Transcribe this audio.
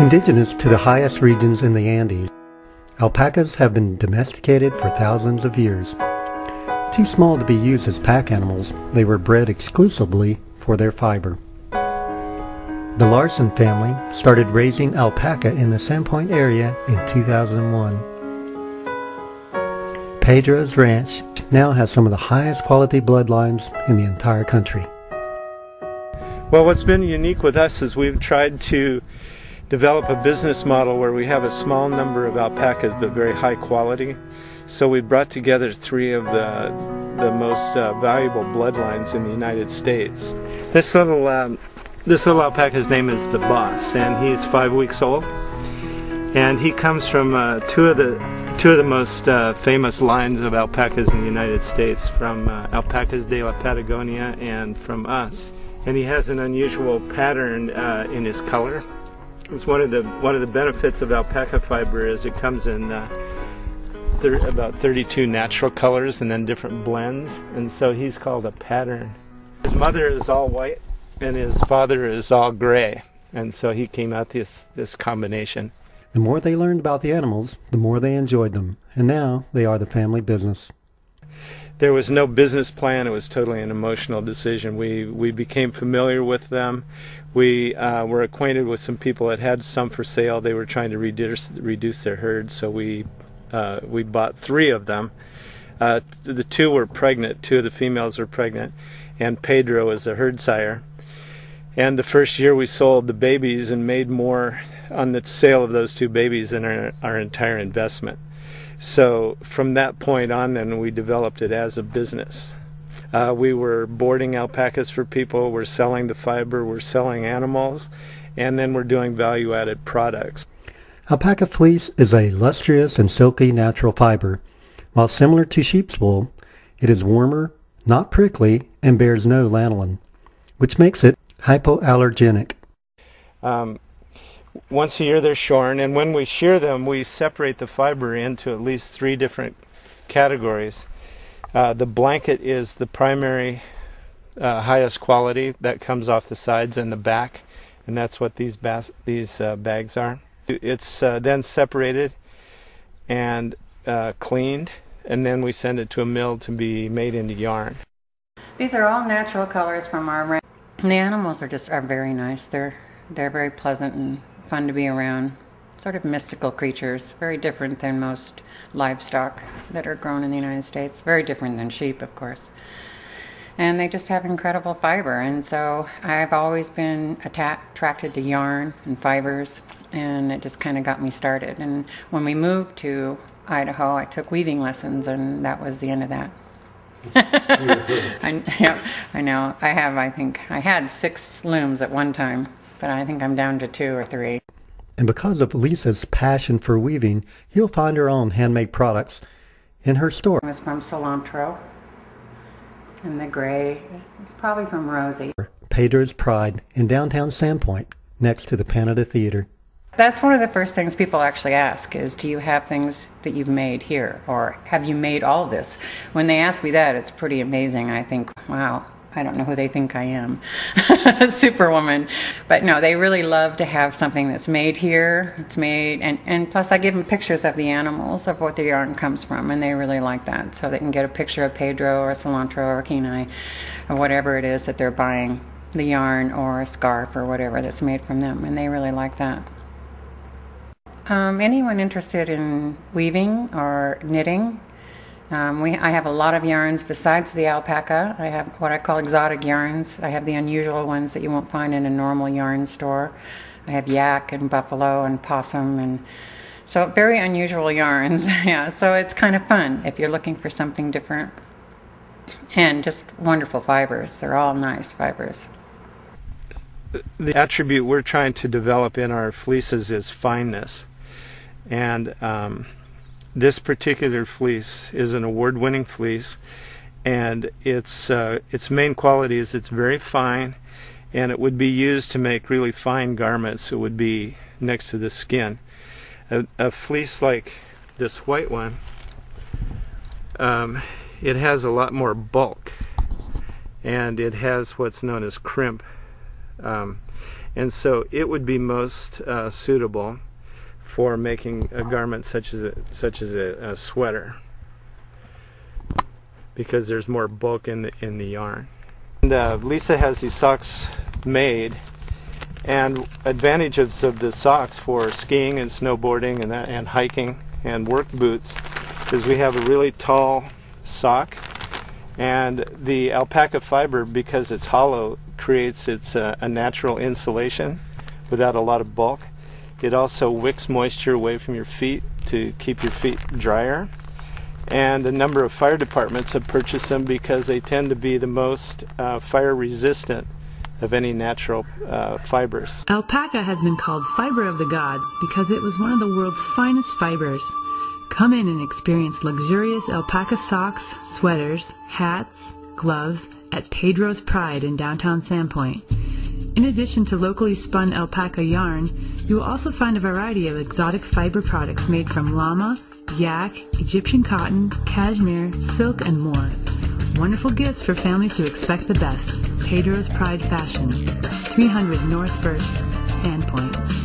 Indigenous to the highest regions in the Andes, alpacas have been domesticated for thousands of years. Too small to be used as pack animals, they were bred exclusively for their fiber. The Larson family started raising alpaca in the Sandpoint area in 2001. Pedro's ranch now has some of the highest quality bloodlines in the entire country. Well, what's been unique with us is we've tried to develop a business model where we have a small number of alpacas but very high quality. So we brought together three of the most valuable bloodlines in the United States. This little alpaca's name is the Boss, and he's 5 weeks old. And he comes from two of the most famous lines of alpacas in the United States, from Alpacas de la Patagonia and from us. And he has an unusual pattern in his color. It's one of the benefits of alpaca fiber is it comes in about 32 natural colors and then different blends, and so he's called a pattern. His mother is all white and his father is all gray, and so he came out this combination. The more they learned about the animals, the more they enjoyed them, and now they are the family business. There was no business plan. It was totally an emotional decision. We became familiar with them. We were acquainted with some people that had some for sale. They were trying to reduce their herd, so we bought 3 of them. The 2 were pregnant. 2 of the females were pregnant, and Pedro is a herd sire. And the first year we sold the babies and made more on the sale of those 2 babies than our entire investment. So from that point on, then we developed it as a business. We were boarding alpacas for people, we're selling the fiber, we're selling animals, and then we're doing value-added products. Alpaca fleece is a lustrous and silky natural fiber. While similar to sheep's wool, it is warmer, not prickly, and bears no lanolin, which makes it hypoallergenic. Once a year they're shorn, and when we shear them, we separate the fiber into at least 3 different categories. The blanket is the primary highest quality that comes off the sides and the back, and that's what these bags are. It's then separated and cleaned, and then we send it to a mill to be made into yarn. These are all natural colors from our ranch. The animals are very nice. They're very pleasant and fun to be around. Sort of mystical creatures, very different than most livestock that are grown in the United States. Very different than sheep, of course. And they just have incredible fiber, and so I've always been attracted to yarn and fibers, and it just kind of got me started. And when we moved to Idaho, I took weaving lessons, and that was the end of that. I know. I think I had 6 looms at one time, but I think I'm down to 2 or 3. And because of Lisa's passion for weaving, you'll find her own handmade products in her store. It was from Cilantro, and the gray, it's probably from Rosie. Pedro's Pride in downtown Sandpoint, next to the Panada Theater. That's one of the first things people actually ask is, do you have things that you've made here? Or have you made all this? When they ask me that, it's pretty amazing. I think, wow, I don't know who they think I am. Superwoman. But no, they really love to have something that's made here. It's made, and plus I give them pictures of the animals, of what the yarn comes from, and they really like that. So they can get a picture of Pedro or Cilantro or Kenai or whatever it is that they're buying, the yarn or a scarf or whatever that's made from them, and they really like that. Anyone interested in weaving or knitting? I have a lot of yarns besides the alpaca. I have what I call exotic yarns. I have the unusual ones that you won't find in a normal yarn store. I have yak and buffalo and possum, and so very unusual yarns. Yeah, so it's kind of fun if you're looking for something different. And just wonderful fibers. They're all nice fibers. The attribute we're trying to develop in our fleeces is fineness. And this particular fleece is an award-winning fleece, and its main quality is it's very fine, and it would be used to make really fine garments. It would be next to the skin. A fleece like this white one, it has a lot more bulk, and it has what's known as crimp. and so it would be most suitable for making a garment such as a sweater, because there's more bulk in the yarn. And Lisa has these socks made, and advantages of the socks for skiing and snowboarding and hiking and work boots is we have a really tall sock, and the alpaca fiber, because it's hollow, creates a natural insulation without a lot of bulk. It also wicks moisture away from your feet to keep your feet drier. And a number of fire departments have purchased them because they tend to be the most fire resistant of any natural fibers. Alpaca has been called fiber of the gods because it was one of the world's finest fibers. Come in and experience luxurious alpaca socks, sweaters, hats, gloves at Pedro's Pride in downtown Sandpoint. In addition to locally spun alpaca yarn, you will also find a variety of exotic fiber products made from llama, yak, Egyptian cotton, cashmere, silk, and more. Wonderful gifts for families who expect the best. Pedro's Pride Fashion, 300 North 1st, Sandpoint.